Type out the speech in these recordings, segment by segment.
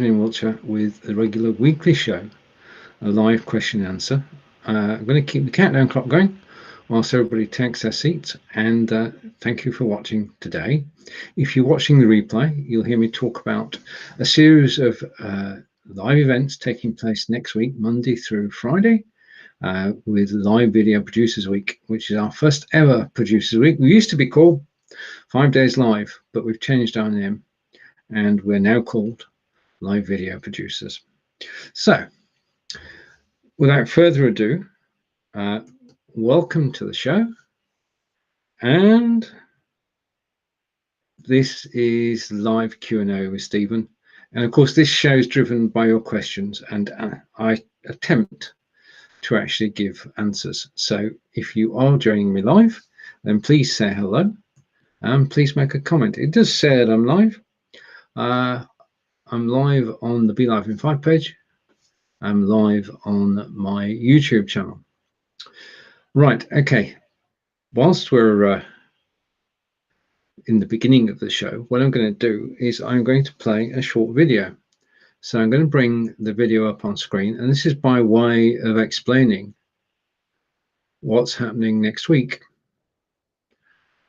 in Wiltshire with a regular weekly show, a live question and answer. I'm going to keep the countdown clock going whilst everybody takes their seats, and thank you for watching today. If you're watching the replay, you'll hear me talk about a series of live events taking place next week, Monday through Friday, with Live Video Producers Week, which is our first ever Producers Week. We used to be called 5 Days Live, but we've changed our name, and we're now called Live Video Producers. So, without further ado, welcome to the show. And this is live Q&A with Stephen. And of course, this show is driven by your questions, and I attempt to actually give answers. So if you are joining me live, then please say hello and please make a comment. It does say that I'm live. I'm live on the BeLive in 5 page. I'm live on my YouTube channel. Right, okay. Whilst we're in the beginning of the show, what I'm going to do is I'm going to play a short video. So I'm going to bring the video up on screen, and this is by way of explaining what's happening next week.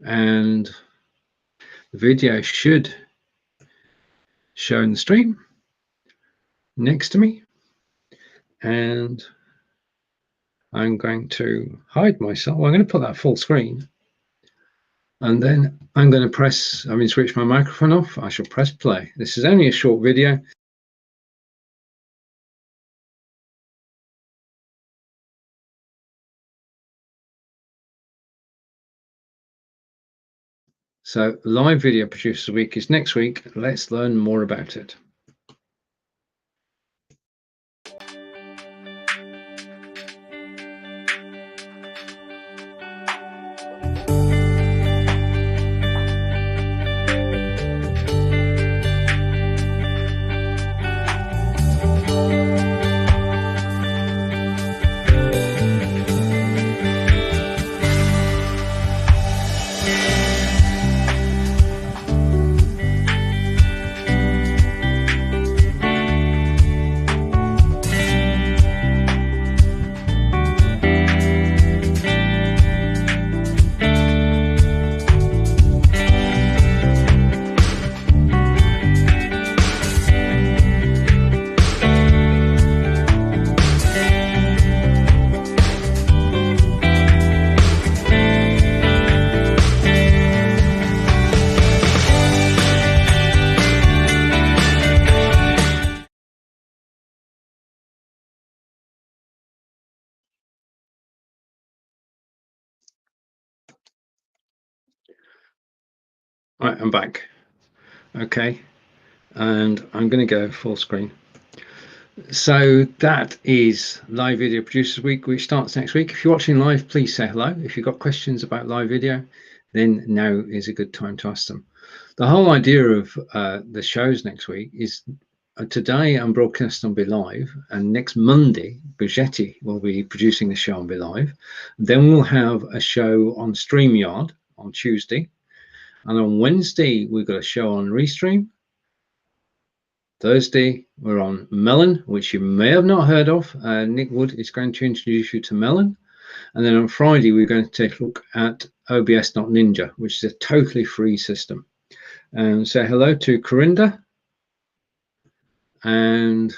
And the video should show in the stream next to me. And I'm going to hide myself. I'm going to put that full screen. And then I'm going to switch my microphone off. I shall press play. This is only a short video. So Live Video Producers Week is next week. Let's learn more about it. Right, I'm back. Okay, and I'm going to go full screen. So that is Live Video Producers Week, which starts next week. If you're watching live, please say hello. If you've got questions about live video, then now is a good time to ask them. The whole idea of the shows next week is today I'm broadcasting on BeLive, and next Monday, Brigetti will be producing the show on BeLive. Then we'll have a show on StreamYard on Tuesday. And on Wednesday, we've got a show on Restream. Thursday, we're on Melon, which you may have not heard of. Nick Wood is going to introduce you to Melon. And then on Friday, we're going to take a look at OBS.Ninja, which is a totally free system. And say hello to Corinda. And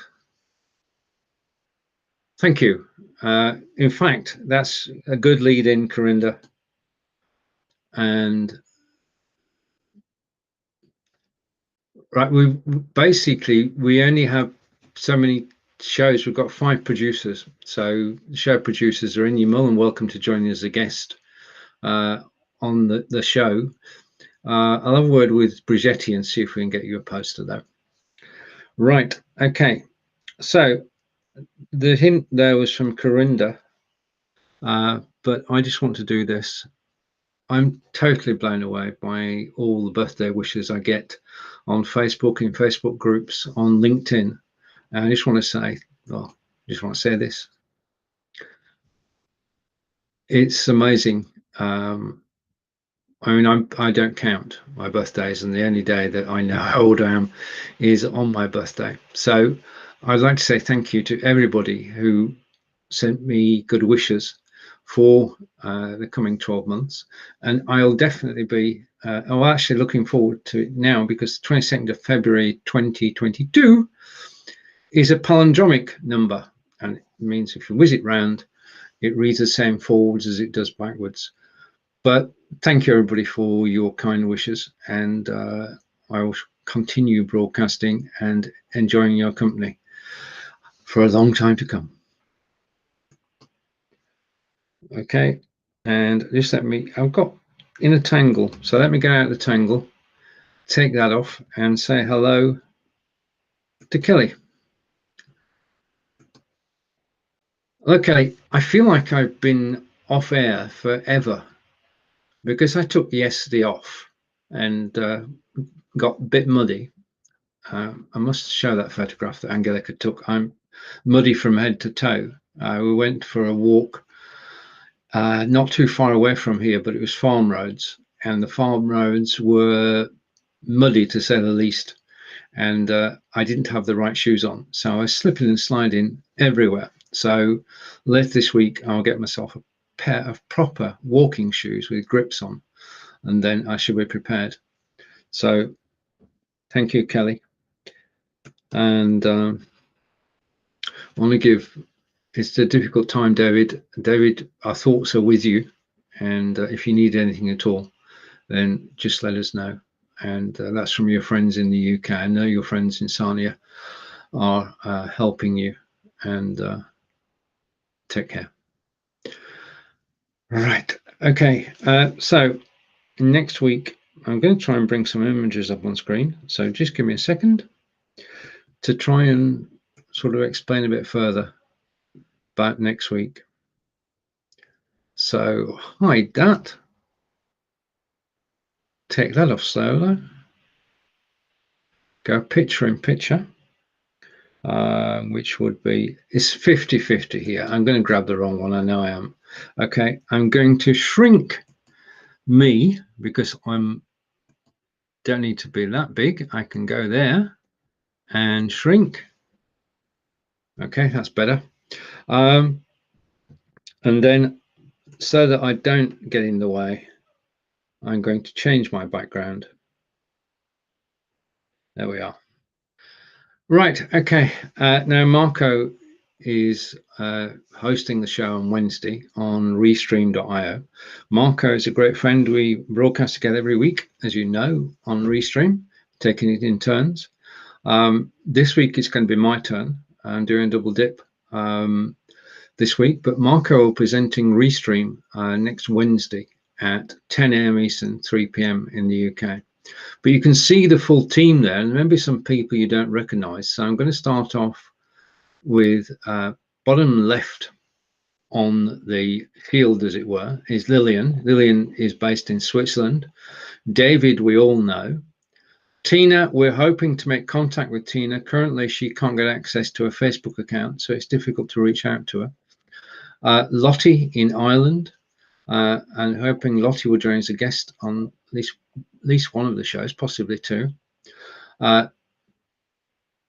thank you. In fact, that's a good lead in, Corinda. And right, we only have so many shows. We've got 5 producers, so show producers are in. You're more than welcome to join as a guest on the show. I'll have a word with Brigetti and see if we can get you a poster though. Right, okay. So the hint there was from Corinda, but I just want to do this. I'm totally blown away by all the birthday wishes I get on Facebook, in Facebook groups, on LinkedIn. And I just want to say, this. It's amazing. I mean, I don't count my birthdays, and the only day that I know how old I am is on my birthday. So I'd like to say thank you to everybody who sent me good wishes for the coming 12 months. And I'll definitely be, I'm actually looking forward to it now, because the 22nd of February 2022 is a palindromic number. And it means if you whiz it round, it reads the same forwards as it does backwards. But thank you, everybody, for your kind wishes. And I will continue broadcasting and enjoying your company for a long time to come. Okay, and just let me, I've got in a tangle, so let me go out of the tangle, take that off, and say hello to Kelly. Okay, I feel like I've been off air forever because I took yesterday off and got a bit muddy. I must show that photograph that Angelica took. I'm muddy from head to toe. We went for a walk not too far away from here, but it was farm roads, and the farm roads were muddy to say the least. And I didn't have the right shoes on, so I was slipping and sliding everywhere. So later this week, I'll get myself a pair of proper walking shoes with grips on, and then I should be prepared. So thank you, Kelly. And I want to give, it's a difficult time, David. David, our thoughts are with you. And if you need anything at all, then just let us know. And that's from your friends in the UK. I know your friends in Sarnia are helping you. And take care. Right. Okay. So next week, I'm going to try and bring some images up on screen. So just give me a second to try and sort of explain a bit further about next week. So hide that. Take that off solo. Go picture in picture, which would be, it's 50-50 here. I'm going to grab the wrong one. I know I am. Okay. I'm going to shrink me because don't need to be that big. I can go there and shrink. Okay, that's better. And then so that I don't get in the way, I'm going to change my background. There we are. Right, okay. Now Marco is hosting the show on Wednesday on restream.io. Marco is a great friend. We broadcast together every week, as you know, on Restream, taking it in turns. This week it's going to be my turn. I'm doing a double dip this week, but Marco will be presenting Restream next Wednesday at 10 a.m. Eastern, 3 p.m. in the UK. But you can see the full team there, and maybe some people you don't recognize. So I'm going to start off with bottom left on the field, as it were, is Lillian. Lillian is based in Switzerland. David, we all know. Tina, we're hoping to make contact with Tina. Currently, she can't get access to her Facebook account, so it's difficult to reach out to her. Lottie in Ireland, and hoping Lottie will join as a guest on at least one of the shows, possibly two.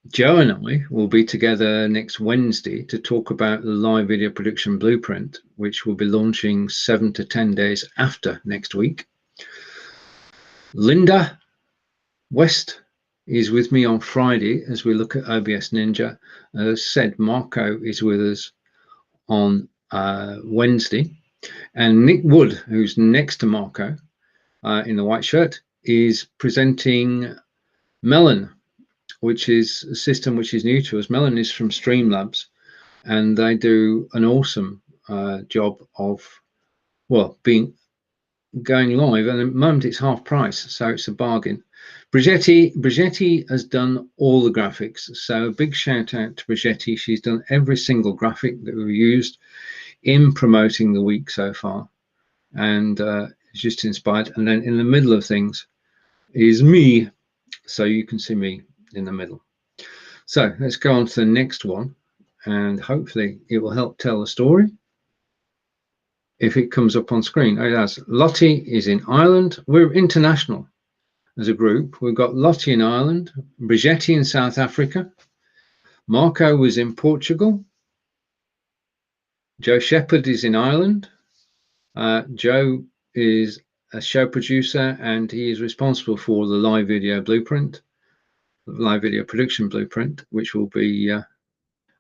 Joe and I will be together next Wednesday to talk about the live video production blueprint, which will be launching 7 to 10 days after next week. Linda West is with me on Friday as we look at OBS Ninja. As said, Marco is with us on Wednesday. And Nick Wood, who's next to Marco in the white shirt, is presenting Melon, which is a system which is new to us. Melon is from Streamlabs, and they do an awesome job of, well, going live. And at the moment it's half price, so it's a bargain. Brigetti has done all the graphics, so a big shout out to Brigetti. She's done every single graphic that we've used in promoting the week so far, and it's just inspired. And then in the middle of things is me, so you can see me in the middle. So let's go on to the next one, and hopefully it will help tell the story. if it comes up on screen. Oh, it has. Lottie is in Ireland. We're international as a group. We've got Lottie in Ireland, Brigitte in South Africa, Marco was in Portugal, Joe Shepherd is in Ireland. Joe is a show producer and he is responsible for the live video blueprint, live video production blueprint, which will be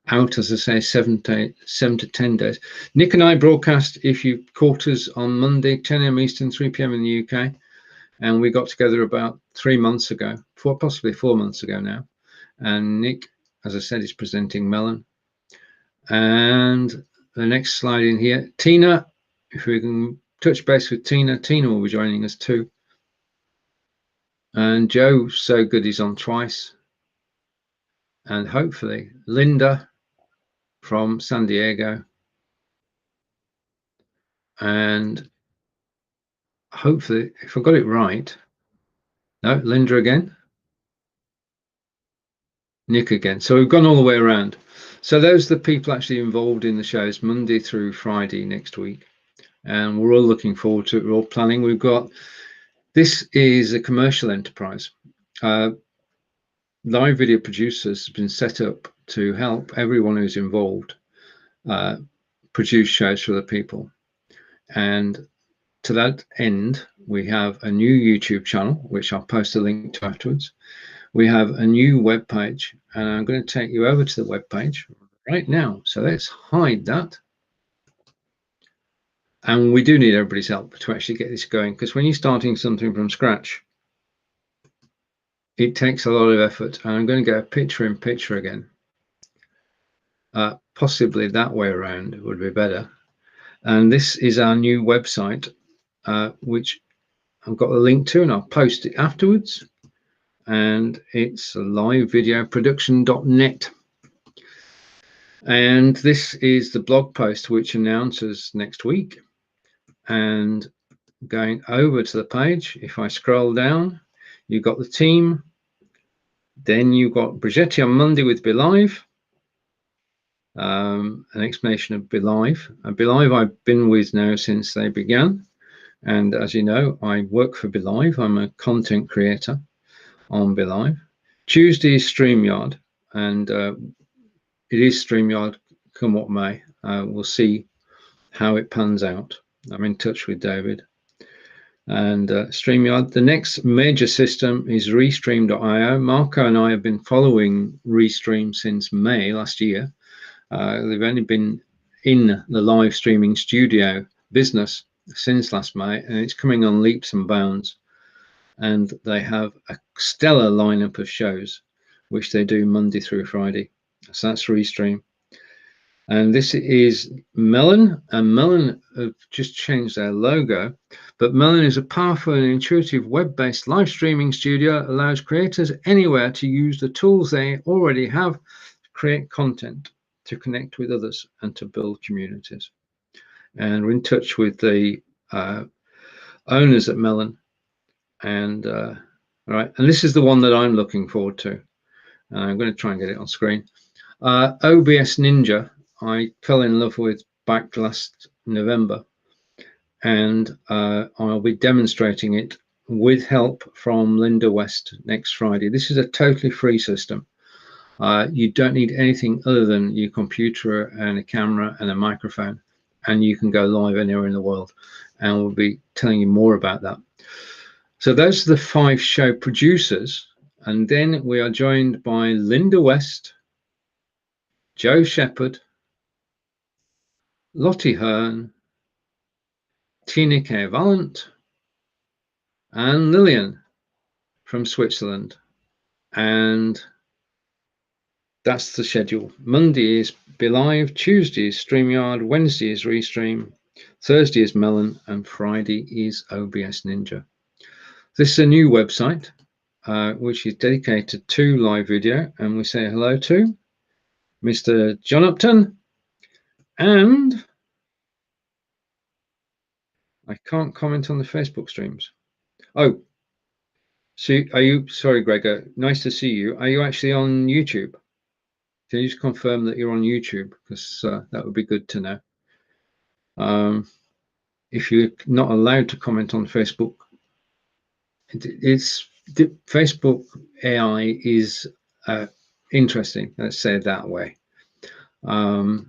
out, as I say, 7 to 10 days. Nick and I broadcast, if you caught us, on Monday, 10 a.m. Eastern, 3 p.m. in the UK. And we got together about 3 months ago, possibly 4 months ago now. And Nick, as I said, is presenting Melon. And the next slide in here, Tina, if we can touch base with Tina. Tina will be joining us too. And Joe, so good, he's on twice. And hopefully Linda from San Diego. And hopefully, if I got it right, no, Linda again, Nick again. So we've gone all the way around. So those are the people actually involved in the shows Monday through Friday next week. And we're all looking forward to it. We're all planning. We've got, this is a commercial enterprise. Live video producers have been set up to help everyone who's involved produce shows for the people. And to that end, we have a new YouTube channel, which I'll post a link to afterwards. We have a new web page, and I'm going to take you over to the web page right now. So let's hide that. And we do need everybody's help to actually get this going, because when you're starting something from scratch, it takes a lot of effort. And I'm going to go picture in picture again. Possibly that way around would be better. And this is our new website, which I've got a link to, and I'll post it afterwards. And it's livevideoproduction.net. And this is the blog post which announces next week. And going over to the page, if I scroll down, you've got the team. Then you've got Brigitte on Monday with BeLive. An explanation of BeLive. BeLive I've been with now since they began. And as you know, I work for BeLive. I'm a content creator on BeLive. Tuesday is StreamYard, and it is StreamYard come what may. We'll see how it pans out. I'm in touch with David. And StreamYard, the next major system is Restream.io. Marco and I have been following Restream since May last year. They've only been in the live streaming studio business since last May, and it's coming on leaps and bounds. And they have a stellar lineup of shows, which they do Monday through Friday. So that's Restream. And this is Melon, and Melon have just changed their logo. But Melon is a powerful and intuitive web-based live streaming studio that allows creators anywhere to use the tools they already have to create content, to connect with others, and to build communities. And we're in touch with the owners at Melon. And all right, and this is the one that I'm looking forward to. And I'm going to try and get it on screen. OBS Ninja, I fell in love with back last November, and I'll be demonstrating it with help from Linda West next Friday. This is a totally free system. You don't need anything other than your computer and a camera and a microphone, and you can go live anywhere in the world. And we'll be telling you more about that. So those are the 5 show producers. And then we are joined by Linda West, Joe Shepherd, Lottie Hearn, Tina K. Vallant, and Lillian from Switzerland. And that's the schedule. Monday is BeLive, Tuesday is StreamYard, Wednesday is Restream, Thursday is Melon, and Friday is OBS Ninja. This is a new website, which is dedicated to live video, and we say hello to Mr. John Upton, and I can't comment on the Facebook streams. Oh, so are you, sorry, Gregor, nice to see you. Are you actually on YouTube? Can you just confirm that you're on YouTube? Because that would be good to know. if you're not allowed to comment on Facebook, it's the Facebook AI is interesting, let's say it that way. But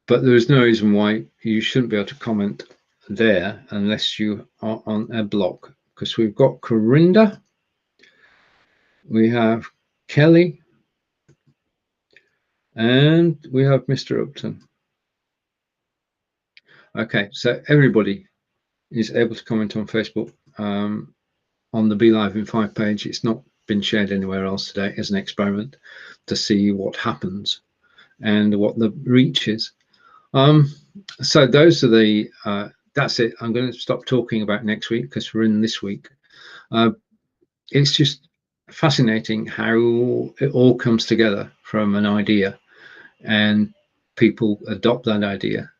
there is no reason why you shouldn't be able to comment there unless you are on a block, because we've got Corinda, we have Kelly, and we have Mr. Upton. Okay, so everybody is able to comment on Facebook on the BeLive in 5 page. It's not been shared anywhere else today as an experiment to see what happens and what the reach is. So those are the that's it. I'm going to stop talking about next week because we're in this week. It's just fascinating how it all comes together from an idea, and people adopt that idea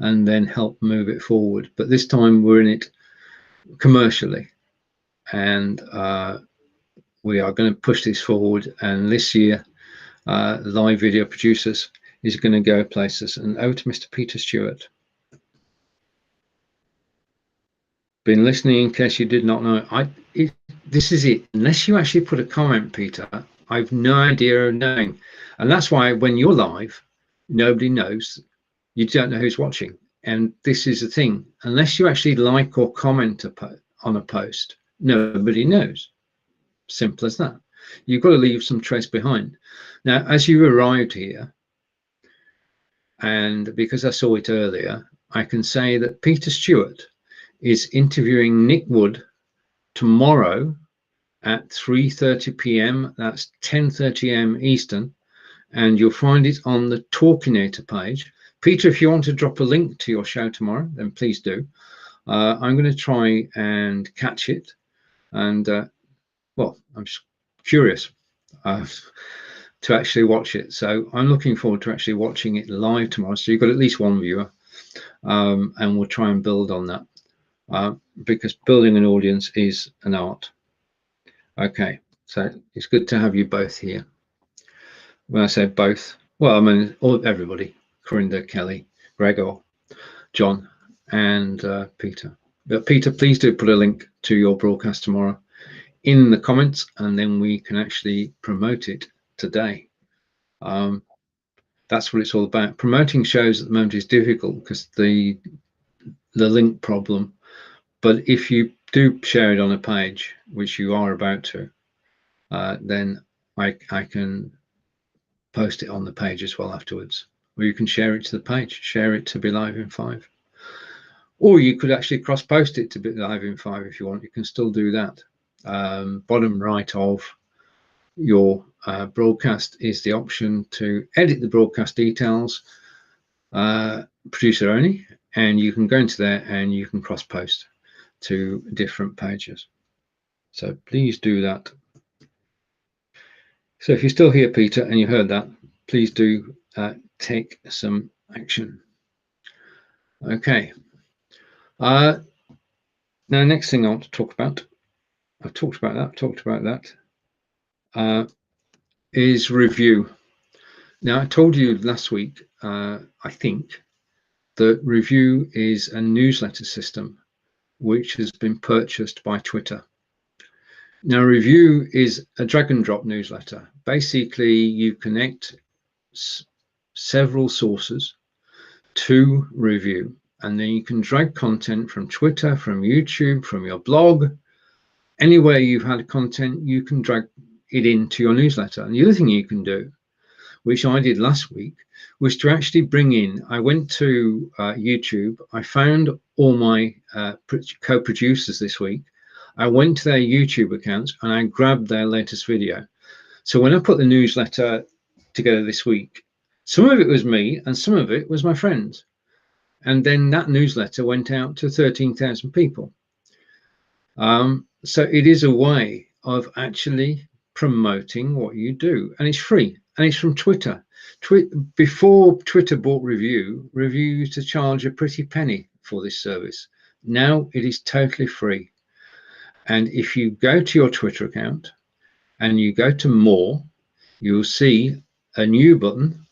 and then help move it forward. But this time we're in it commercially, and we are going to push this forward. And this year, Live Video Producers is going to go places. And over to Mr. Peter Stewart. Been listening in case you did not know. This is it. Unless you actually put a comment, Peter, I've no idea of knowing. And that's why when you're live, nobody knows. You don't know who's watching. And this is the thing. Unless you actually like or comment on a post, nobody knows. Simple as that. You've got to leave some trace behind. Now, as you arrived here, and because I saw it earlier, I can say that Peter Stewart is interviewing Nick Wood tomorrow at 3:30 p.m. That's 10:30 a.m. Eastern, and you'll find it on the Talkinator page. Peter, if you want to drop a link to your show tomorrow, then please do. I'm going to try and catch it, and well, I'm just curious to actually watch it. So I'm looking forward to actually watching it live tomorrow. So you've got at least one viewer, and we'll try and build on that. Because building an audience is an art. Okay, so it's good to have you both here. When I say both, well, I mean everybody: Corinda, Kelly, Gregor, John, and Peter. But Peter, please do put a link to your broadcast tomorrow in the comments, and then we can actually promote it today. That's what it's all about. Promoting shows at the moment is difficult because the link problem. But if you do share it on a page, which you are about to, then I can post it on the page as well afterwards. Or you can share it to the page, share it to BeLive in 5. Or you could actually cross-post it to BeLive in 5 if you want. You can still do that. Bottom right of your broadcast is the option to edit the broadcast details, producer only, and you can go into there and you can cross-post to different pages. So please do that. So if you're still here, Peter, and you heard that, please do take some action. Okay. Now, next thing I want to talk about, I've talked about that, is review. Now, I told you last week, I think, that Review is a newsletter system which has been purchased by Twitter. Now, Review is a drag and drop newsletter. Basically, you connect several sources to Review, and then you can drag content from Twitter, from YouTube, from your blog, anywhere you've had content, you can drag it into your newsletter. And the other thing you can do, which I did last week, was to actually bring in, I went to YouTube, I found all my co-producers this week, I went to their YouTube accounts and I grabbed their latest video. So when I put the newsletter together this week, some of it was me and some of it was my friends. And then that newsletter went out to 13,000 people. So it is a way of actually promoting what you do, and it's free, and it's from Twitter. Before Twitter bought Review used to charge a pretty penny for this service. Now it is totally free. And if you go to your Twitter account and you go to more, you'll see a new button.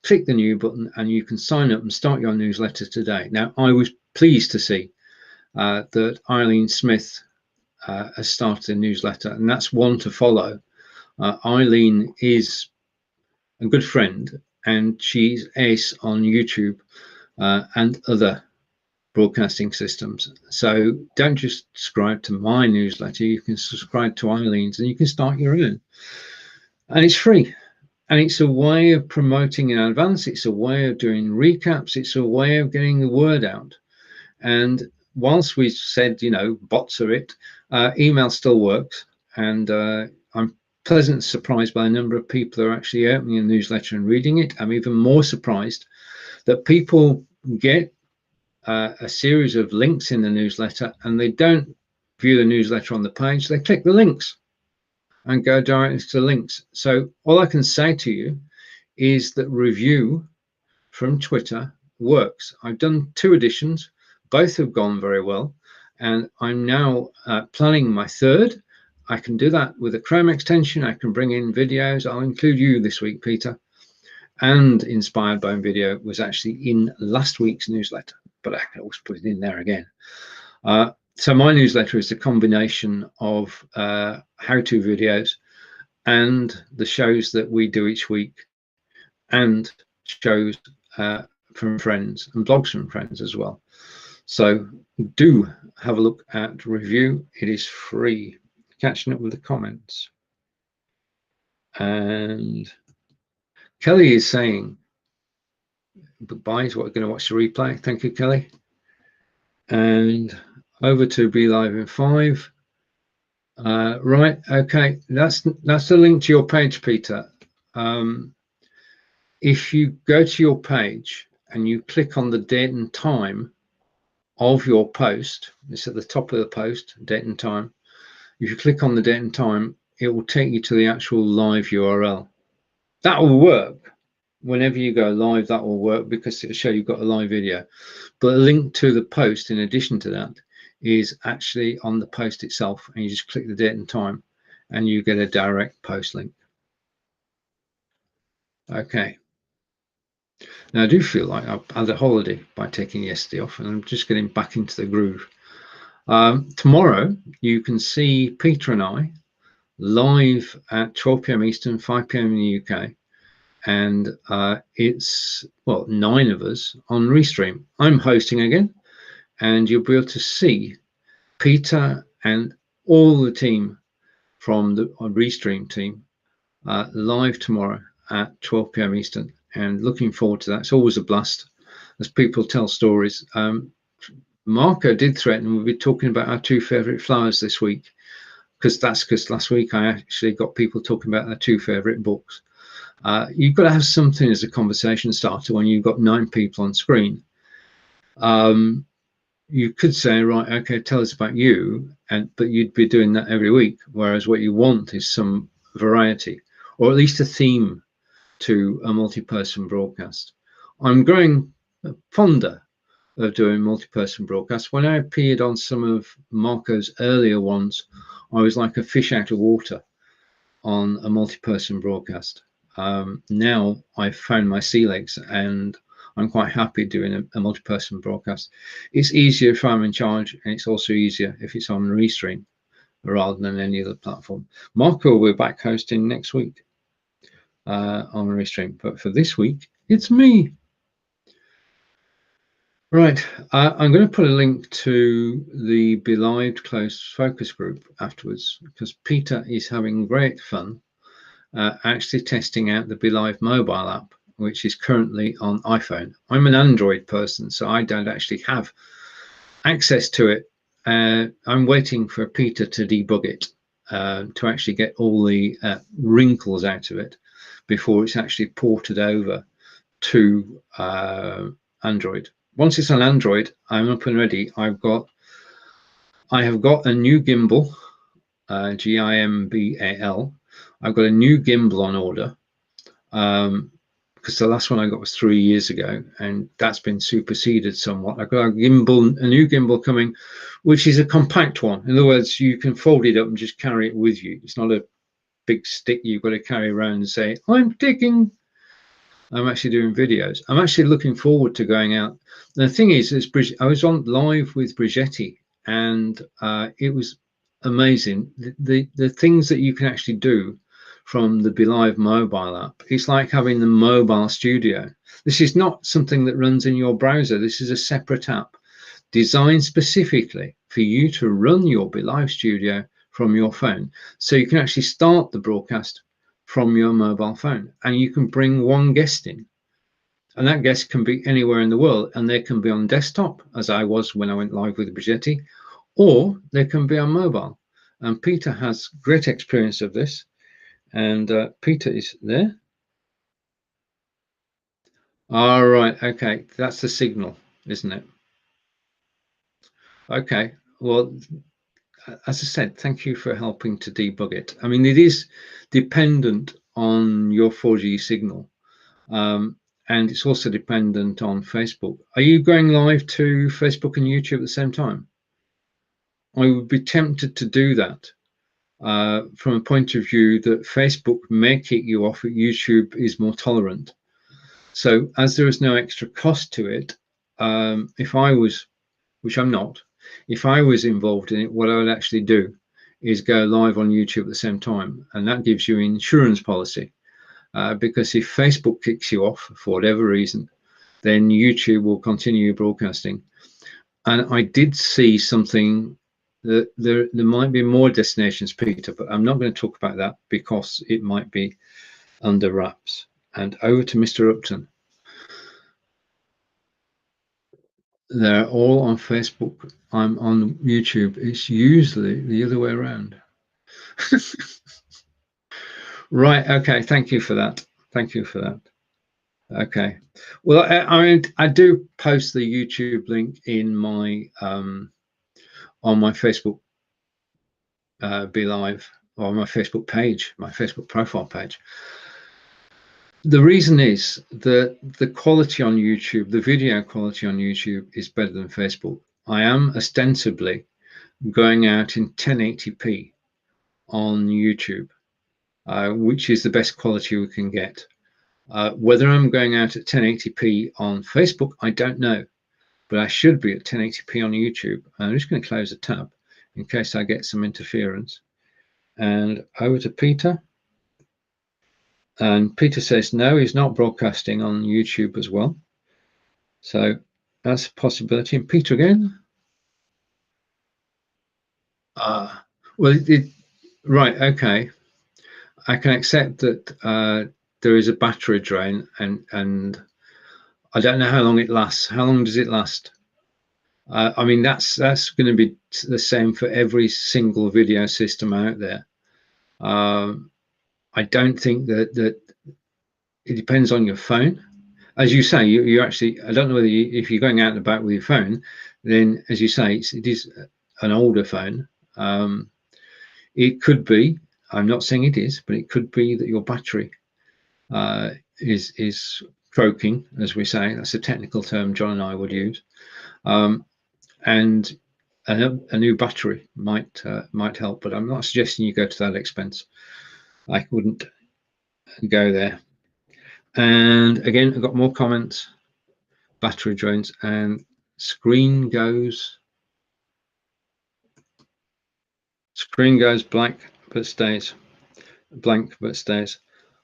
Click the new button and you can sign up and start your newsletter today. Now, I was pleased to see that Eileen Smith has started a newsletter, and that's one to follow. Eileen is a good friend, and she's ace on YouTube and other broadcasting systems. So don't just subscribe to my newsletter, you can subscribe to Eileen's and you can start your own. And it's free. And it's a way of promoting in advance. It's a way of doing recaps. It's a way of getting the word out. And whilst we said, you know, bots are it, email still works. And I'm pleasantly surprised by the number of people who are actually opening a newsletter and reading it. I'm even more surprised that people get a series of links in the newsletter and they don't view the newsletter on the page. They click the links and go directly to the links. So all I can say to you is that review from Twitter works. I've done 2 editions. Both have gone very well. And I'm now planning my 3rd. I can do that with a Chrome extension. I can bring in videos. I'll include you this week, Peter. And Inspired Bone video was actually in last week's newsletter, but I can always put it in there again. So my newsletter is a combination of how-to videos and the shows that we do each week, and shows from friends and blogs from friends as well. So do have a look at review. It is free. Catching up with the comments. And Kelly is saying goodbye, is what we're going to watch the replay. Thank you, Kelly. And over to BeLive in 5. Right, okay, that's the link to your page, Peter. If you go to your page and you click on the date and time of your post, it's at the top of the post, date and time. If you click on the date and time, it will take you to the actual live URL. That will work. Whenever you go live, that will work because it'll show you've got a live video. But a link to the post in addition to that is actually on the post itself, and you just click the date and time and you get a direct post link. Okay. Now I do feel like I've had a holiday by taking yesterday off, and I'm just getting back into the groove. Tomorrow you can see Peter and I live at 12 p.m. Eastern, 5 p.m. in the UK. And it's, well, 9 of us on Restream. I'm hosting again, and you'll be able to see Peter and all the team from the Restream team live tomorrow at 12 p.m. Eastern, and looking forward to that. It's always a blast as people tell stories. Marco did threaten we'll be talking about our 2 favorite flowers this week, because last week I actually got people talking about their 2 favorite books. You've got to have something as a conversation starter when you've got 9 people on screen. You could say, right, okay, tell us about you, but you'd be doing that every week. Whereas what you want is some variety, or at least a theme to a multi-person broadcast. I'm growing fonder of doing multi-person broadcasts. When I appeared on some of Marco's earlier ones, I was like a fish out of water on a multi-person broadcast. Now I've found my sea legs, and I'm quite happy doing a multi-person broadcast. It's easier if I'm in charge, and it's also easier if it's on Restream rather than any other platform. Marco will be back hosting next week on Restream, but for this week, it's me. Right, I'm going to put a link to the BeLive closed focus group afterwards, because Peter is having great fun actually testing out the BeLive mobile app, which is currently on iPhone. I'm an Android person, so I don't actually have access to it. I'm waiting for Peter to debug it to actually get all the wrinkles out of it before it's actually ported over to Android. Once it's on Android, I'm up and ready. I have got a new gimbal, Gimbal. I've got a new gimbal on order because the last one I got was 3 years ago, and that's been superseded somewhat. I've got a new gimbal coming, which is a compact one. In other words, you can fold it up and just carry it with you. It's not a big stick you've got to carry around and say, I'm taking I'm actually doing videos. I'm actually looking forward to going out. The thing is I was on live with Brigetti, and it was amazing. The things that you can actually do from the BeLive mobile app. It's like having the mobile studio. This is not something that runs in your browser. This is a separate app designed specifically for you to run your BeLive studio from your phone. So you can actually start the broadcast from your mobile phone, and you can bring one guest in, and that guest can be anywhere in the world, and they can be on desktop, as I was when I went live with Brigetti, or they can be on mobile. And Peter has great experience of this, and Peter is there. All right, okay, that's the signal, isn't it? Okay, well, as I said, thank you for helping to debug it. I mean, it is dependent on your 4G signal, and it's also dependent on Facebook. Are you going live to Facebook and YouTube at the same time? I would be tempted to do that from a point of view that Facebook may kick you off, but YouTube is more tolerant. So as there is no extra cost to it, if I was, which I'm not, if I was involved in it, what I would actually do is go live on YouTube at the same time. And that gives you an insurance policy. Because if Facebook kicks you off for whatever reason, then YouTube will continue broadcasting. And I did see something that there might be more destinations, Peter, but I'm not going to talk about that because it might be under wraps. And over to Mr. Upton. They're all on Facebook. I'm on YouTube. It's usually the other way around. Right. Okay. Thank you for that. Thank you for that. Okay. Well, I mean, I do post the YouTube link in my on my Facebook BeLive, or my Facebook page, my Facebook profile page. The reason is that the quality on YouTube, the video quality on YouTube, is better than Facebook. I am ostensibly going out in 1080p on YouTube, which is the best quality we can get. Whether I'm going out at 1080p on Facebook, I don't know, but I should be at 1080p on YouTube. I'm just going to close the tab in case I get some interference. And over to Peter. And Peter says, no, he's not broadcasting on YouTube as well. So that's a possibility. And Peter again. Well, right, okay. I can accept that there is a battery drain, and I don't know how long it lasts. How long does it last? I mean, that's going to be the same for every single video system out there. I don't think that it depends on your phone. As you say, you actually, I don't know whether if you're going out and about with your phone, then as you say, it is an older phone. It could be, I'm not saying it is, but it could be that your battery is croaking, as we say. That's a technical term John and I would use. And a new battery might help, but I'm not suggesting you go to that expense. I wouldn't go there. And again, I've got more comments. Battery drains and screen goes blank but stays blank but stays.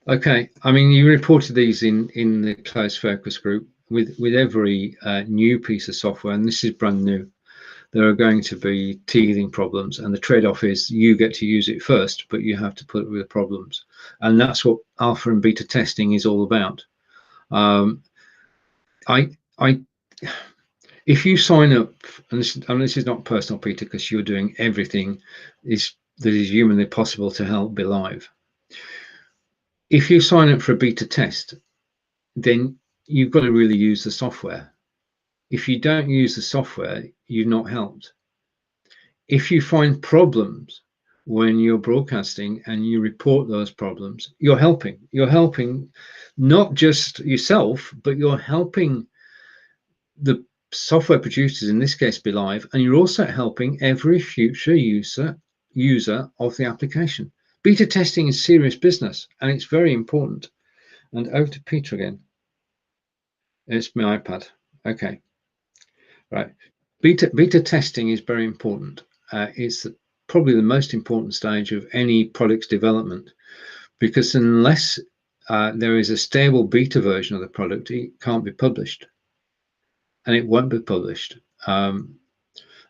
Okay, I mean, you reported these in the close focus group. With every new piece of software, and this is brand new, there are going to be teething problems, and the trade-off is you get to use it first, but you have to put up with the problems, and that's what alpha and beta testing is all about. If you sign up, and this is not personal, Peter, because you're doing everything that is humanly possible to help BeLive. If you sign up for a beta test, then you've got to really use the software. If you don't use the software, you've not helped. If you find problems when you're broadcasting and you report those problems, you're helping. You're helping not just yourself, but you're helping the software producers, in this case BeLive, and you're also helping every future user of the application. Beta testing is serious business, and it's very important. And over to Peter again. It's my iPad. Okay, right. Beta testing is very important. It's probably the most important stage of any product's development, because unless there is a stable beta version of the product, it can't be published, and it won't be published.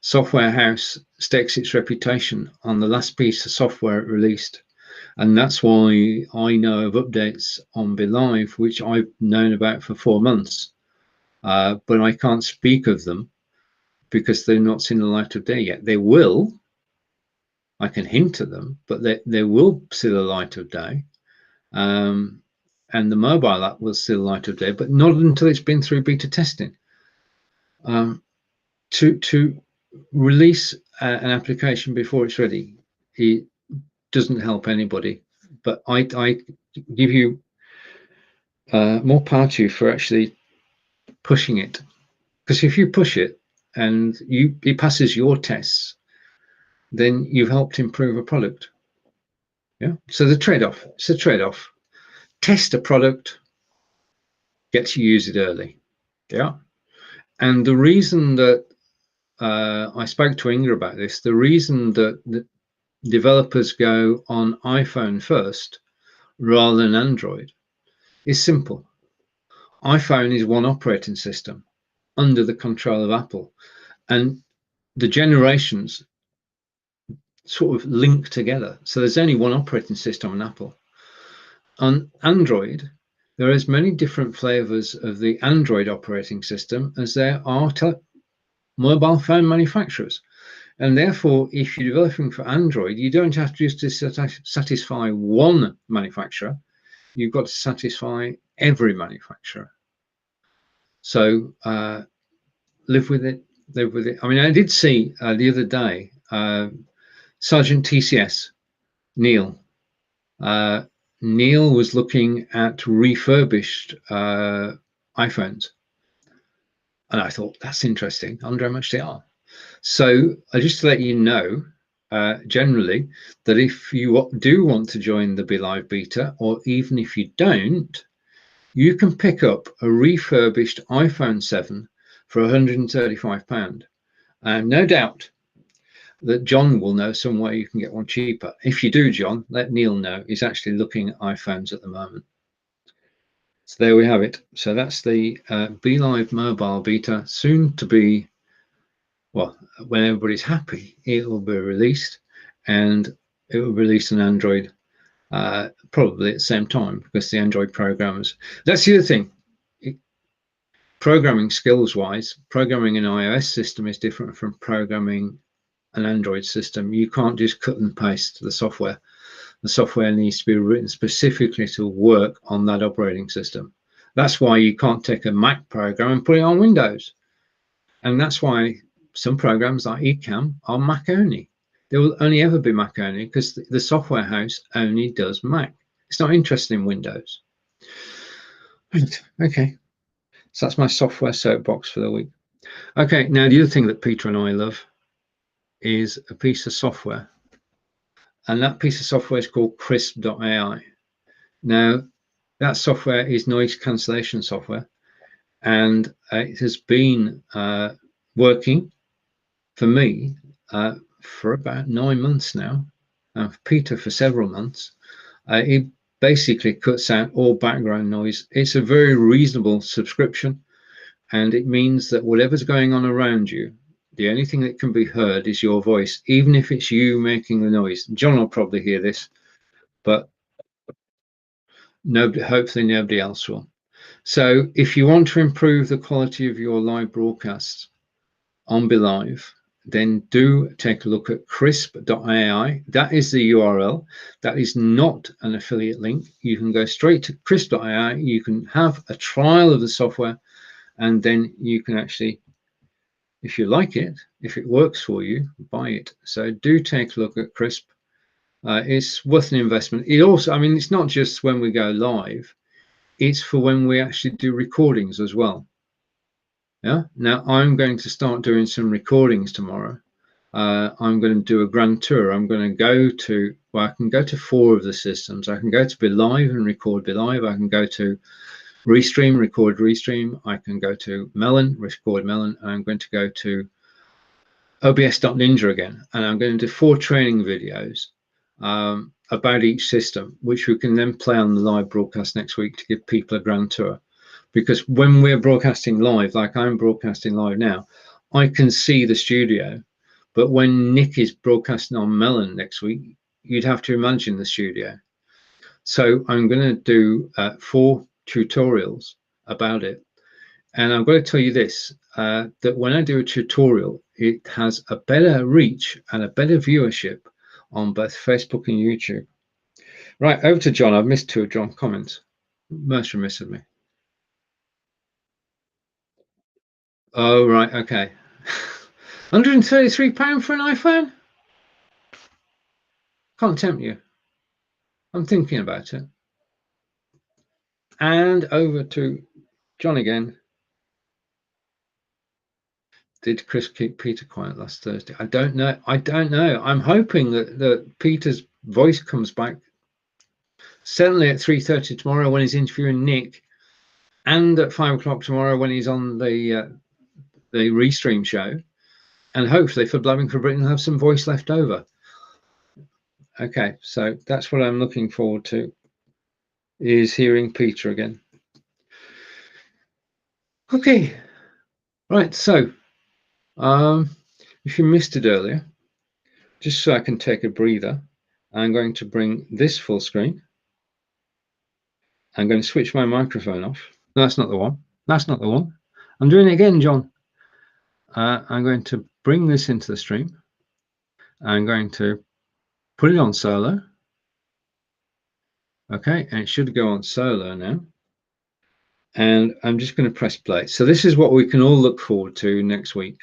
Software house stakes its reputation on the last piece of software it released, and that's why I know of updates on BeLive which I've known about for 4 months, but I can't speak of them because they're not seen the light of day yet. They will. I can hint at them, but they will see the light of day. And the mobile app will see the light of day, but not until it's been through beta testing. To release an application before it's ready, it doesn't help anybody. But I give you more power to you for actually pushing it, because if you push it and it passes your tests, then you've helped improve a product. Yeah. So the trade-off, it's a trade-off. Test a product, get to use it early. Yeah. And the reason that I spoke to Inga about this, the reason that the developers go on iPhone first rather than Android is simple. iPhone is one operating system under the control of Apple, and the generations sort of link together. So there's only one operating system on Apple. On Android, there are as many different flavors of the Android operating system as there are mobile phone manufacturers. And therefore, if you're developing for Android, you don't have to just satisfy one manufacturer. You've got to satisfy every manufacturer. So live with it, live with it. I mean, I did see the other day, Sergeant TCS, Neil. Neil was looking at refurbished iPhones. And I thought, that's interesting. I wonder how much they are. So just to let you know, generally, that if you do want to join the BeLive beta, or even if you don't, you can pick up a refurbished iPhone 7 for £135. And no doubt that John will know some way you can get one cheaper. If you do, John, let Neil know. He's actually looking at iPhones at the moment. So there we have it. So that's the BeLive mobile beta, soon to be, well, when everybody's happy, it will be released, and it will release on Android probably at the same time, because the Android programmers. That's the other thing. Programming skills-wise, programming an iOS system is different from programming an Android system. You can't just cut and paste the software. The software needs to be written specifically to work on that operating system. That's why you can't take a Mac program and put it on Windows. And that's why some programs like Ecamm are Mac only. They will only ever be Mac only because the software house only does Mac. It's not interested in Windows. Right. Okay. So that's my software soapbox for the week. Okay. Now, the other thing that Peter and I love is a piece of software. And that piece of software is called krisp.ai. Now, that software is noise cancellation software, and it has been working for me for about 9 months now, and for Peter for several months. It basically cuts out all background noise. It's a very reasonable subscription, and it means that whatever's going on around you, the only thing that can be heard is your voice, even if it's you making the noise. John will probably hear this, but nobody, hopefully nobody else will. So if you want to improve the quality of your live broadcasts on BeLive, then do take a look at krisp.ai. That is the URL. That is not an affiliate link. You can go straight to krisp.ai. You can have a trial of the software, and then you can actually, if you like it, if it works for you, buy it. So do take a look at Krisp. It's worth an investment. It also, I mean, it's not just when we go live, it's for when we actually do recordings as well. Yeah. Now I'm going to start doing some recordings tomorrow. I'm going to do a grand tour. I'm going to go to, well, I can go to 4 of the systems. I can go to BeLive and record BeLive. I can go to Restream, record Restream. I can go to Melon, record Melon, and I'm going to go to obs.ninja again, and I'm going to do 4 training videos about each system, which we can then play on the live broadcast next week to give people a grand tour. Because when we're broadcasting live, like I'm broadcasting live now, I can see the studio, but when Nick is broadcasting on Melon next week, you'd have to imagine the studio. So I'm going to do 4 tutorials about it. And I'm going to tell you this, that when I do a tutorial, it has a better reach and a better viewership on both Facebook and YouTube. Right, over to John. I've missed 2 of John's comments. Most remiss of me. Oh, right, okay. £133 for an iPhone? Can't tempt you. I'm thinking about it. And over to John again. Did Chris keep Peter quiet last Thursday? I don't know. I'm hoping that Peter's voice comes back. Certainly at 3:30 tomorrow when he's interviewing Nick, and at 5 o'clock tomorrow when he's on the Restream show, and hopefully for Blabbing for Britain, he'll have some voice left over. Okay, so that's what I'm looking forward to, is hearing Peter again. Okay, right, so if you missed it earlier, just so I can take a breather, I'm going to bring this full screen. I'm going to switch my microphone off. No, that's not the one. That's not the one. I'm doing it again, John. I'm going to bring this into the stream. I'm going to put it on solo. Okay, and it should go on solo now. And I'm just going to press play. So this is what we can all look forward to next week.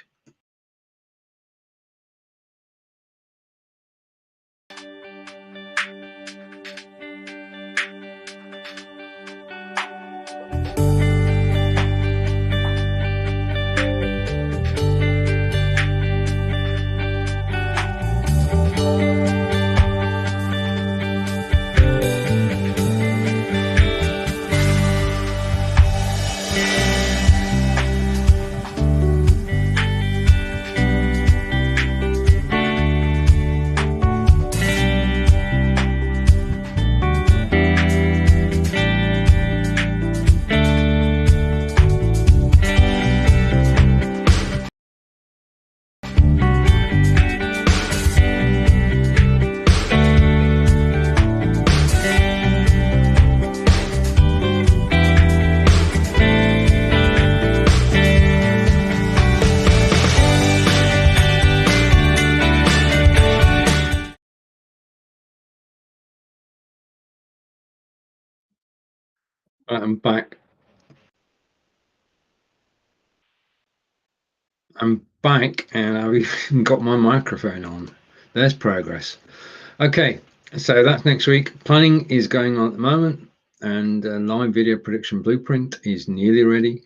I'm back. I'm back and I've even got my microphone on. There's progress. Okay, so that's next week. Planning is going on at the moment, and live video production blueprint is nearly ready.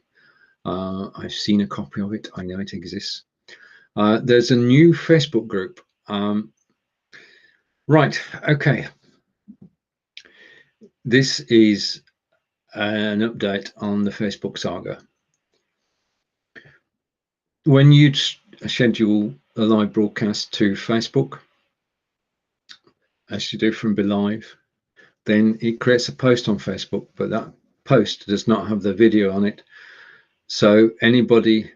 I've seen a copy of it. I know it exists. There's a new Facebook group. Right, okay. This is an update on the Facebook saga. When you schedule a live broadcast to Facebook, as you do from BeLive, then it creates a post on Facebook, but that post does not have the video on it. So anybody,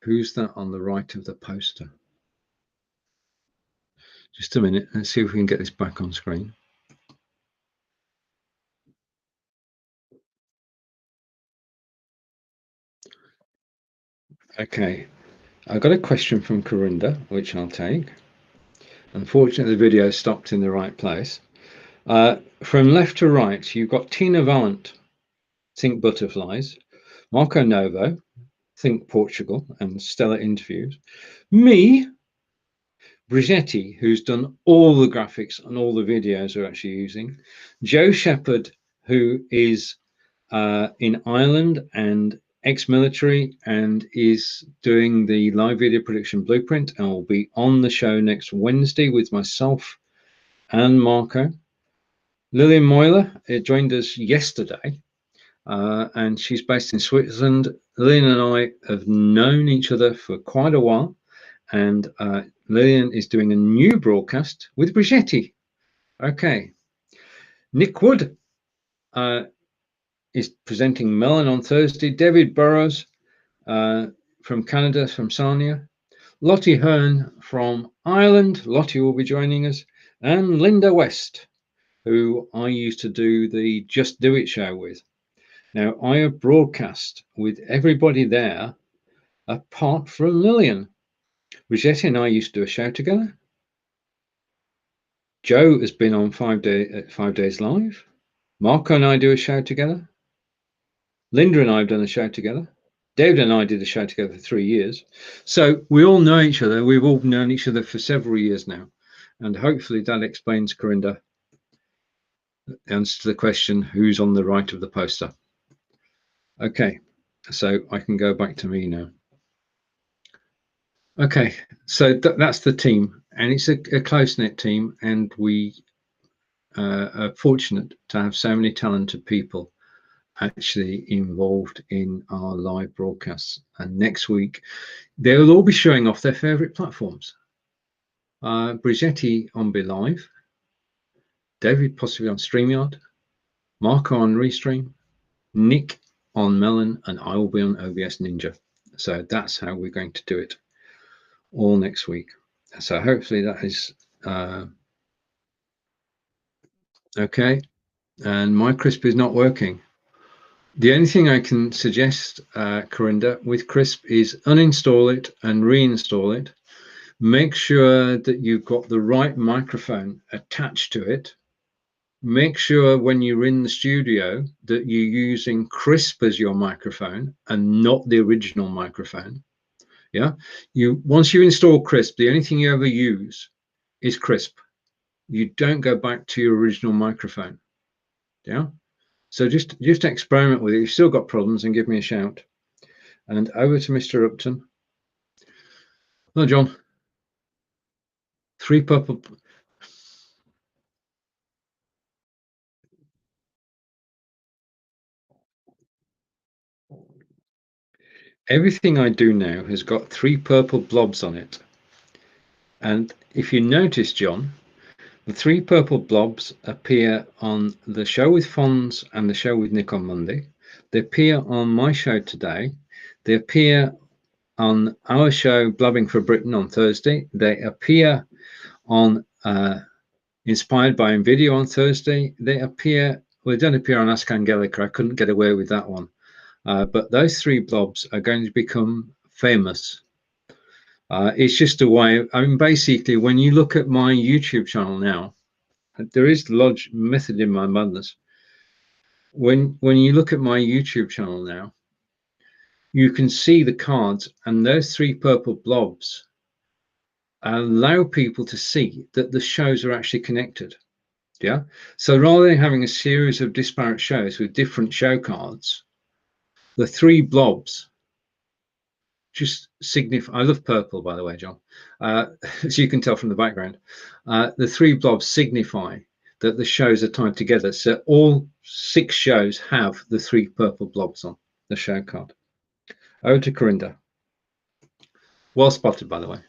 who's that on the right of the poster? Just a minute, let's see if we can get this back on screen. Okay, I got a question from Corinda, which I'll take. Unfortunately, the video stopped in the right place. From left to right, you've got Tina Valent, Think Butterflies, Marco Novo, Think Portugal, and Stellar Interviews. Me, Brigetti, who's done all the graphics and all the videos we're actually using. Joe Shepherd, who is in Ireland and ex-military and is doing the live video production blueprint and will be on the show next Wednesday with myself and Marco. Lillian Moyler joined us yesterday, and she's based in Switzerland. Lillian and I have known each other for quite a while, and Lillian is doing a new broadcast with Brigitte. Okay. Nick Wood is presenting Melon on Thursday. David Burrows from Canada, from Sarnia. Lottie Hearn from Ireland. Lottie will be joining us. And Linda West, who I used to do the Just Do It show with. Now, I have broadcast with everybody there apart from Lillian. Brigitte and I used to do a show together. Joe has been on 5 Days Live. Marco and I do a show together. Linda and I have done a show together. David and I did a show together for 3 years. So we all know each other. We've all known each other for several years now. And hopefully that explains, Corinda, the answer to the question, who's on the right of the poster. Okay, so I can go back to me now. Okay, so that's the team. And it's a close-knit team. And we are fortunate to have so many talented people actually involved in our live broadcasts. And next week, they'll all be showing off their favorite platforms. Brigitte on BeLive, David possibly on StreamYard, Marco on Restream, Nick on Melon, and I will be on OBS Ninja. So that's how we're going to do it all next week. So hopefully that is okay. And my Krisp is not working. The only thing I can suggest, Corinda, with Krisp is uninstall it and reinstall it. Make sure that you've got the right microphone attached to it. Make sure when you're in the studio that you're using Krisp as your microphone and not the original microphone. Yeah. Once you install Krisp, the only thing you ever use is Krisp. You don't go back to your original microphone. Yeah. So just experiment with it. If you've still got problems, and give me a shout. And over to Mr. Upton. Hello, John. 3 purple. Everything I do now has got 3 purple blobs on it. And if you notice, John, the 3 purple blobs appear on the show with Fonz and the show with Nick on Monday. They appear on my show today. They appear on our show, Blubbing for Britain, on Thursday. They appear on Inspired by NVIDIA on Thursday. They don't appear on Ask Angelica. I couldn't get away with that one. But those 3 blobs are going to become famous. It's just a way. I mean, basically, when you look at my YouTube channel now, there is method in my madness. When you look at my YouTube channel now, you can see the cards, and those 3 purple blobs allow people to see that the shows are actually connected. Yeah. So rather than having a series of disparate shows with different show cards, the 3 blobs just signify. I love purple, by the way, John. As you can tell from the background, the 3 blobs signify that the shows are tied together. So all 6 shows have the 3 purple blobs on the show card. Over to Corinda. Well spotted, by the way.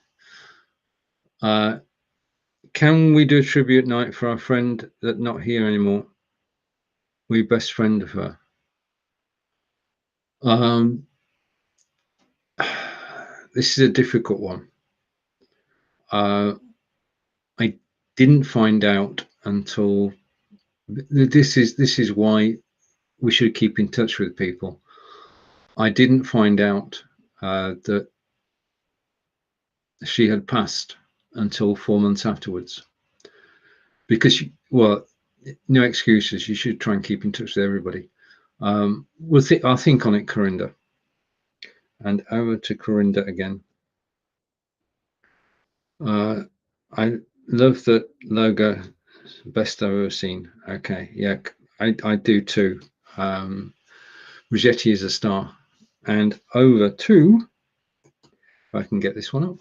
Can we do a tribute night for our friend that's not here anymore? We best friend of her. This is a difficult one. I didn't find out until this is why we should keep in touch with people. I didn't find out that she had passed until 4 months afterwards, because well, no excuses. You should try and keep in touch with everybody. I'll think on it, Corinda. And over to Corinda again. I love the logo, best I've ever seen. Okay, yeah, I do too. Rigetti is a star. And over to, if I can get this one up.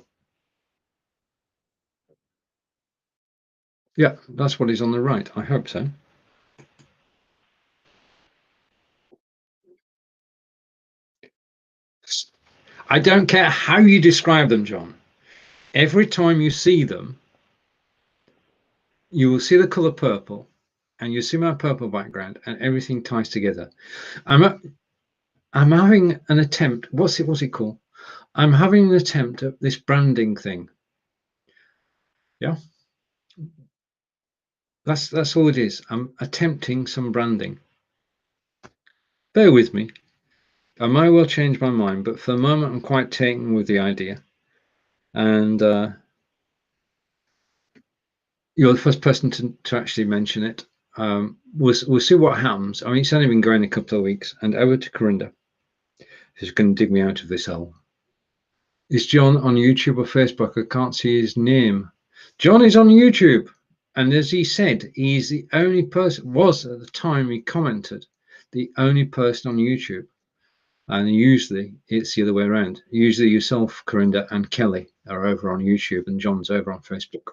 Yeah, that's what is on the right. I hope so. I don't care how you describe them, John. Every time you see them, you will see the color purple, and you see my purple background, and everything ties together. I'm having an attempt. What's it called? I'm having an attempt at this branding thing. Yeah, that's all it is. I'm attempting some branding. Bear with me. I might well change my mind, but for the moment, I'm quite taken with the idea. And you're the first person to actually mention it. We'll see what happens. I mean, it's only been going a couple of weeks. And over to Corinda, who's going to dig me out of this hole. Is John on YouTube or Facebook? I can't see his name. John is on YouTube. And as he said, he's the only person, was at the time he commented, the only person on YouTube. And usually it's the other way around. Usually yourself, Corinda, and Kelly are over on YouTube, and John's over on Facebook.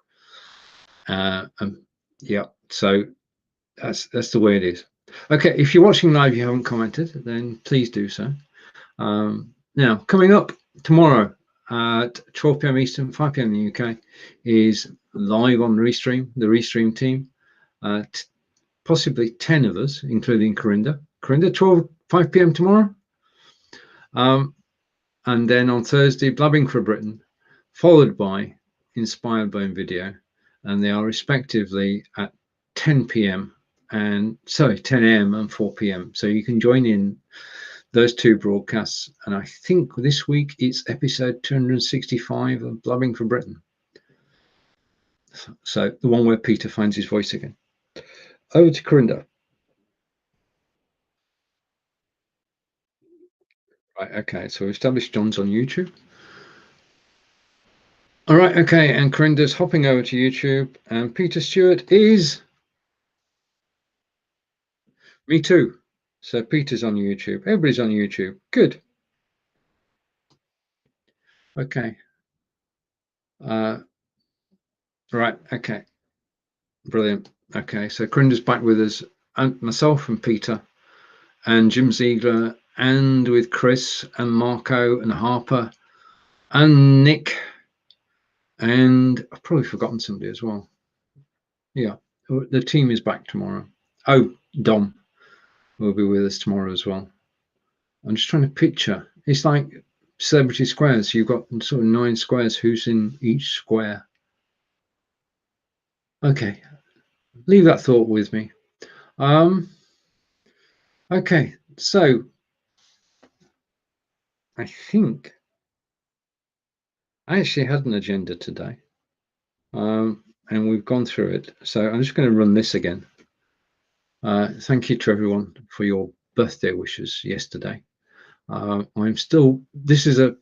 Yeah, so that's the way it is. Okay, if you're watching live, you haven't commented, then please do so. Now, coming up tomorrow at 12 p.m. Eastern, 5 p.m. in the UK, is live on Restream, the Restream team. Possibly 10 of us, including Corinda. Corinda, 5 p.m. tomorrow. And then on Thursday, Blabbing for Britain, followed by Inspired by Video, and they are respectively at 10 p.m. and 10 a.m. and 4 p.m. So you can join in those two broadcasts. And I think this week it's episode 265 of Blabbing for Britain. So the one where Peter finds his voice again. Over to Corinda. Right, okay, so we've established John's on YouTube. All right, okay, and Corinda's hopping over to YouTube, and Peter Stewart is... Me too. So Peter's on YouTube. Everybody's on YouTube. Good. Okay. Right, okay. Brilliant. Okay, so Corinda's back with us, and myself and Peter, and Jim Ziegler, and with Chris, and Marco, and Harper, and Nick, and I've probably forgotten somebody as well. Yeah, the team is back tomorrow. Oh, Dom will be with us tomorrow as well. I'm just trying to picture. It's like celebrity squares. You've got sort of 9 squares. Who's in each square? Okay, leave that thought with me. Okay, so I think I actually had an agenda today, and we've gone through it. So I'm just going to run this again. Thank you to everyone for your birthday wishes yesterday. I'm still, this is a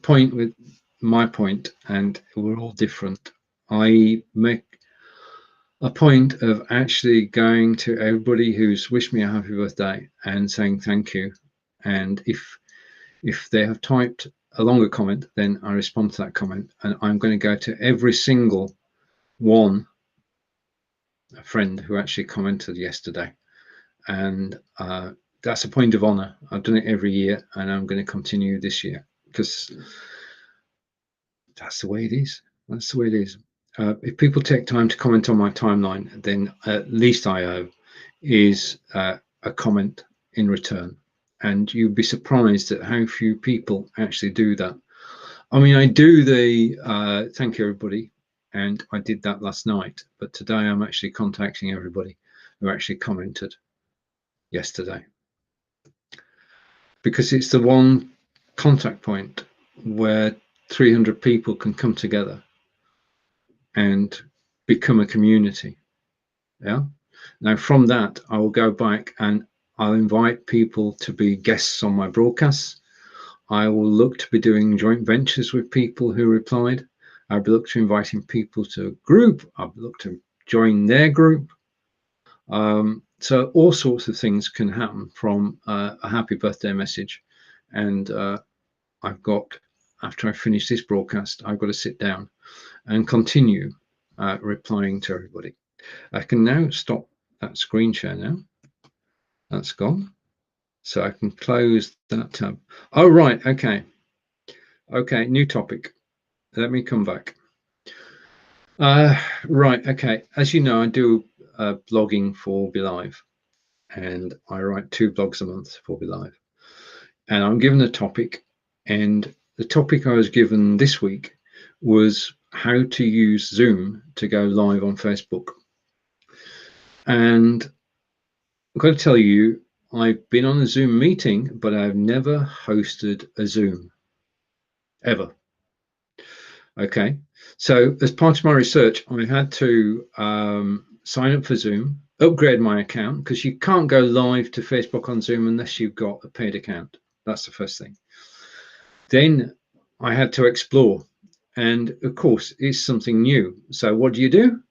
point with my point, and we're all different. I make a point of actually going to everybody who's wished me a happy birthday and saying thank you. And if they have typed a longer comment, then I respond to that comment, and I'm going to go to every single one, a friend who actually commented yesterday, and that's a point of honor. I've done it every year, and I'm going to continue this year because that's the way it is. That's the way it is. If people take time to comment on my timeline, then at least I owe is a comment in return. And you'd be surprised at how few people actually do that. I mean, I do the thank you, everybody, and I did that last night. But today I'm actually contacting everybody who actually commented yesterday, because it's the one contact point where 300 people can come together and become a community. Yeah. Now from that, I will go back and I'll invite people to be guests on my broadcasts. I will look to be doing joint ventures with people who replied. I'll look to inviting people to a group. I'll look to join their group. So all sorts of things can happen from a happy birthday message. And I've got, after I finish this broadcast, I've got to sit down and continue replying to everybody. I can now stop that screen share now. That's gone. So I can close that tab. Oh, right. Okay. Okay, new topic. Let me come back. Right, okay. As you know, I do blogging for BeLive, and I write 2 blogs a month for BeLive. And I'm given a topic, and the topic I was given this week was how to use Zoom to go live on Facebook. And I've got to tell you, I've been on a Zoom meeting, but I've never hosted a Zoom, ever. Okay, so as part of my research, I had to sign up for Zoom, upgrade my account, because you can't go live to Facebook on Zoom unless you've got a paid account. That's the first thing. Then I had to explore, and of course, it's something new. So what do?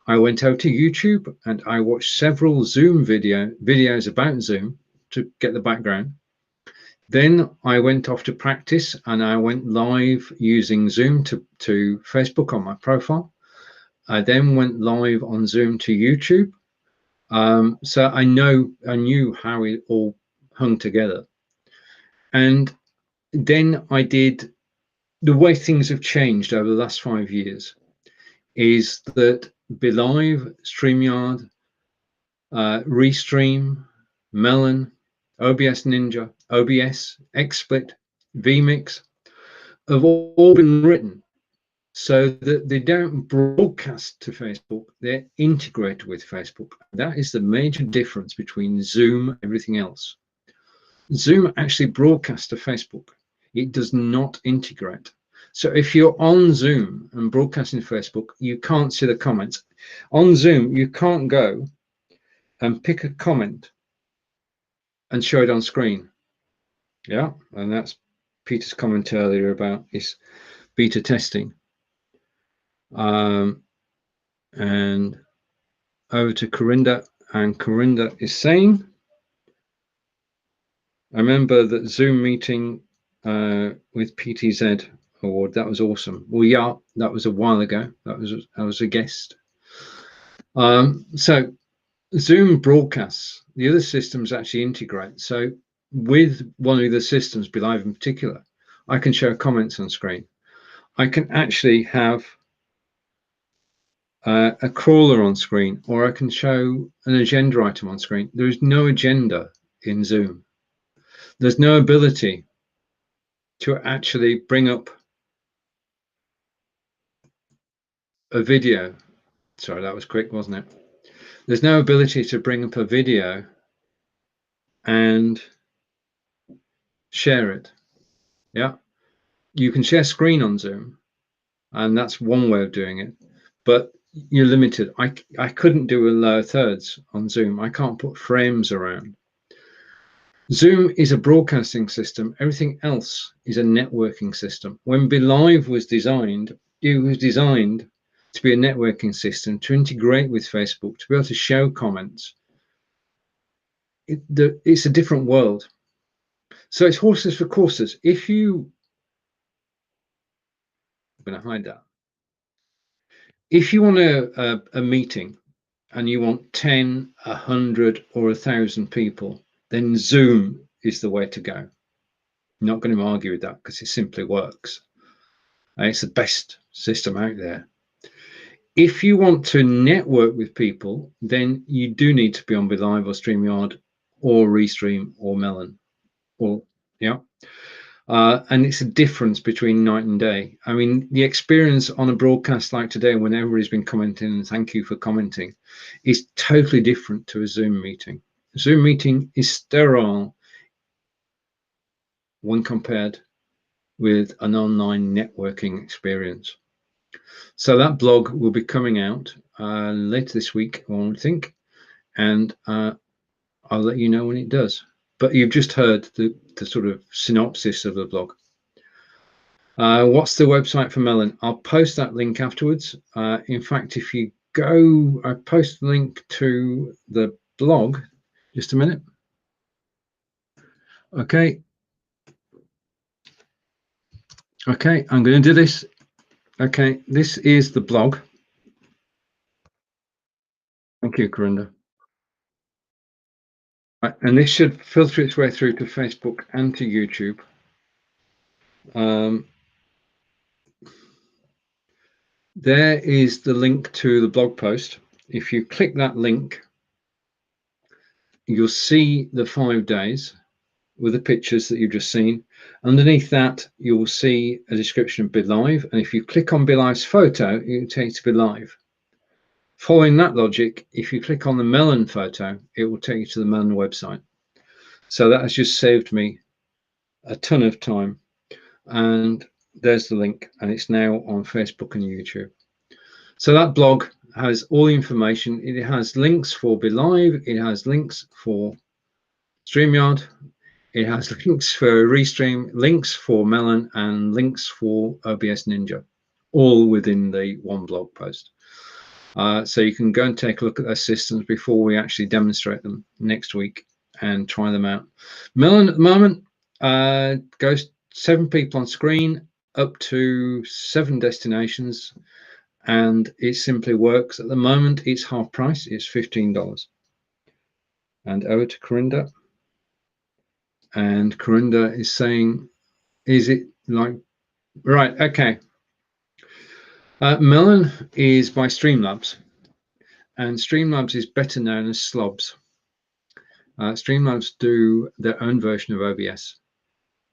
I went out to YouTube and I watched several Zoom videos about Zoom to get the background. Then I went off to practice and I went live using Zoom to Facebook on my profile. I then went live on Zoom to YouTube. So I knew how it all hung together. And then I did the way things have changed over the last 5 years is that BeLive, StreamYard, Restream, Melon, OBS Ninja, OBS, XSplit, vMix have all been written so that they don't broadcast to Facebook, they're integrated with Facebook. That is the major difference between Zoom and everything else. Zoom actually broadcasts to Facebook. It does not integrate. So if you're on Zoom and broadcasting to Facebook, you can't see the comments. On Zoom, you can't go and pick a comment and show it on screen. Yeah, and that's Peter's comment earlier about his beta testing. And over to Corinda, and Corinda is saying, I remember that Zoom meeting with PTZ award. That was awesome. Well, yeah, that was a while ago. I was a guest. So Zoom broadcasts. The other systems actually integrate. So with one of the systems, BeLive in particular, I can show comments on screen. I can actually have a crawler on screen, or I can show an agenda item on screen. There is no agenda in Zoom. There's no ability to actually bring up a video. Sorry, that was quick, wasn't it? There's no ability to bring up a video and share it. Yeah, you can share screen on Zoom, and that's one way of doing it, but you're limited. I couldn't do a lower thirds on Zoom. I can't put frames around. Zoom is a broadcasting system. Everything else is a networking system. When BeLive was designed, it was designed to be a networking system, to integrate with Facebook, to be able to show comments. It's a different world. So it's horses for courses. I'm going to hide that. If you want a meeting and you want 10, 100, or 1,000 people, then Zoom is the way to go. I'm not going to argue with that because it simply works. And it's the best system out there. If you want to network with people, then you do need to be on BeLive or StreamYard or Restream or Melon. Or yeah. And it's a difference between night and day. I mean, the experience on a broadcast like today, when everybody's been commenting and thank you for commenting, is totally different to a Zoom meeting. A Zoom meeting is sterile when compared with an online networking experience. So that blog will be coming out later this week, I think, and I'll let you know when it does. But you've just heard the sort of synopsis of the blog. What's the website for Melon? I'll post that link afterwards. In fact, if you go, I post the link to the blog. Just a minute. Okay. Okay, I'm going to do this. Okay, this is the blog. Thank you, Corinda. And this should filter its way through to Facebook and to YouTube. There is the link to the blog post. If you click that link, you'll see the 5 days with the pictures that you've just seen. Underneath that, you'll see a description of BeLive. And if you click on BeLive's photo, it will take you to BeLive. Following that logic, if you click on the melon photo, it will take you to the melon website. So that has just saved me a ton of time. And there's the link, and it's now on Facebook and YouTube. So that blog has all the information. It has links for BeLive, it has links for StreamYard, it has links for Restream, links for Melon, and links for OBS Ninja, all within the one blog post. So you can go and take a look at those systems before we actually demonstrate them next week and try them out. Melon at the moment goes 7 people on screen, up to 7 destinations, and it simply works. At the moment, it's half price, it's $15. And over to Corinda. And Corinda is saying, is it like, right, okay. Melon is by Streamlabs, and Streamlabs is better known as Slobs. Streamlabs do their own version of OBS,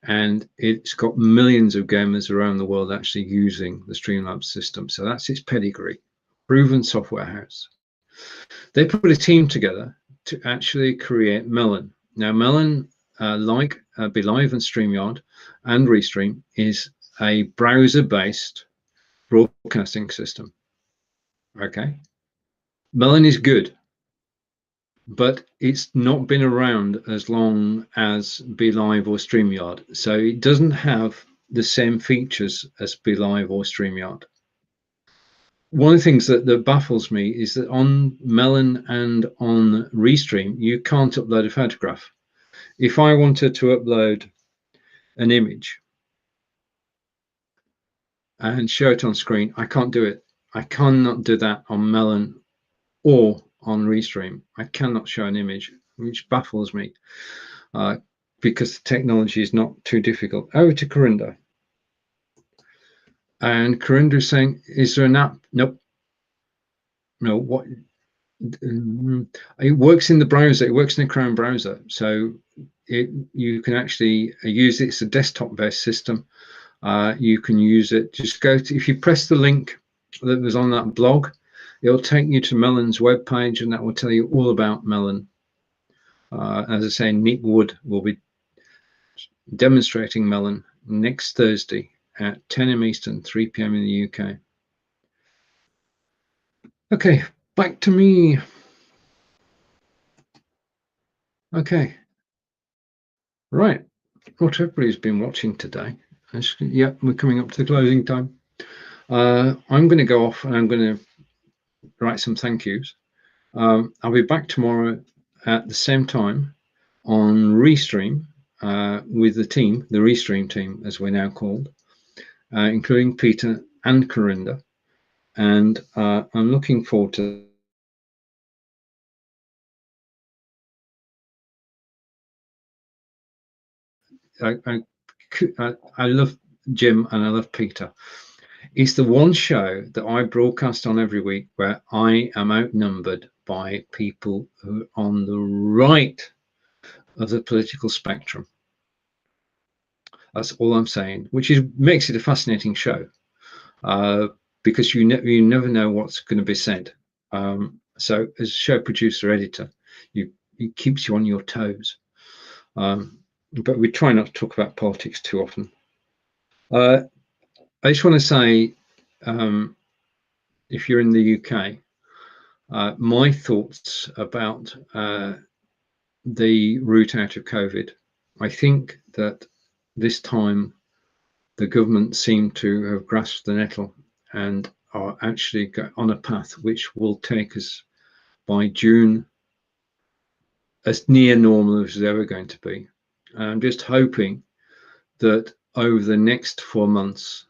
and it's got millions of gamers around the world actually using the Streamlabs system. So that's its pedigree, proven software house. They put a team together to actually create Melon. Now, Melon, like BeLive and StreamYard and Restream, is a browser-based broadcasting system. Okay, Melon is good, but it's not been around as long as BeLive or StreamYard, so it doesn't have the same features as BeLive or StreamYard. One of the things that baffles me is that on Melon and on Restream, you can't upload a photograph. If I wanted to upload an image and show it on screen, I can't do it. I cannot do that on Melon or on Restream. I cannot show an image, which baffles me because the technology is not too difficult. Over to Corinda. And Corinda is saying, is there an app? Nope. No, what? It works in the browser. It works in the Chrome browser. So you can actually use it. It's a desktop-based system. You can use it. Just go to, if you press the link that was on that blog, it'll take you to Melon's webpage, and that will tell you all about Melon. As I say, Nick Wood will be demonstrating Melon next Thursday at 10 a.m. Eastern, 3 p.m. in the UK. Okay, back to me. Okay, right. What everybody's been watching today. Yeah, we're coming up to the closing time. I'm going to go off and I'm going to write some thank yous. I'll be back tomorrow at the same time on Restream with the team, the Restream team, as we're now called, including Peter and Corinda. And I'm looking forward to I love Jim and I love Peter. It's the one show that I broadcast on every week where I am outnumbered by people who are on the right of the political spectrum. That's all I'm saying, which makes it a fascinating show because you never know what's going to be said. So as a show producer, editor, it keeps you on your toes. But we try not to talk about politics too often. I just want to say, if you're in the UK, my thoughts about the route out of COVID. I think that this time the government seem to have grasped the nettle and are actually on a path which will take us by June as near normal as it's ever going to be. And I'm just hoping that over the next 4 months,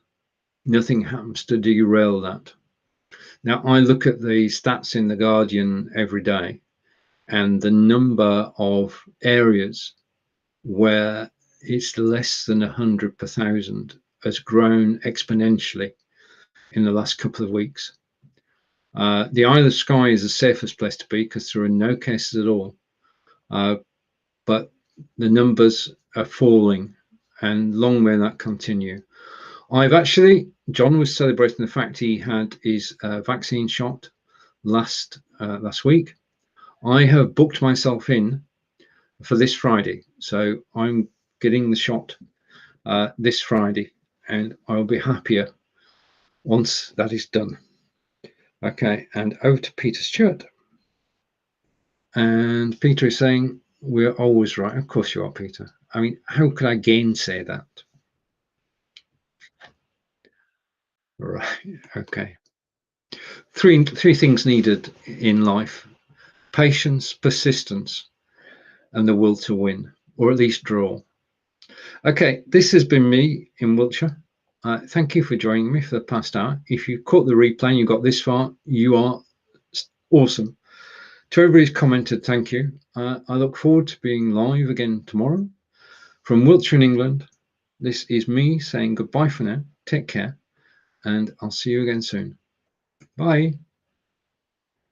nothing happens to derail that. Now, I look at the stats in The Guardian every day, and the number of areas where it's less than 100 per thousand, has grown exponentially in the last couple of weeks. The Isle of Skye is the safest place to be because there are no cases at all. But the numbers are falling, and long may that continue. John was celebrating the fact he had his vaccine shot last week. I have booked myself in for this Friday, so I'm getting the shot this Friday, and I'll be happier once that is done. Okay, and over to Peter Stewart. And Peter is saying, we're always right. Of course you are, Peter. I mean, how could I gainsay that? Right, okay. Three things needed in life: patience, persistence, and the will to win, or at least draw. Okay, this has been me in Wiltshire. Thank you for joining me for the past hour. If you caught the replay and you got this far, you are awesome. To everybody who's commented, thank you. I look forward to being live again tomorrow from Wiltshire in England. This is me saying goodbye for now. Take care, and I'll see you again soon. Bye.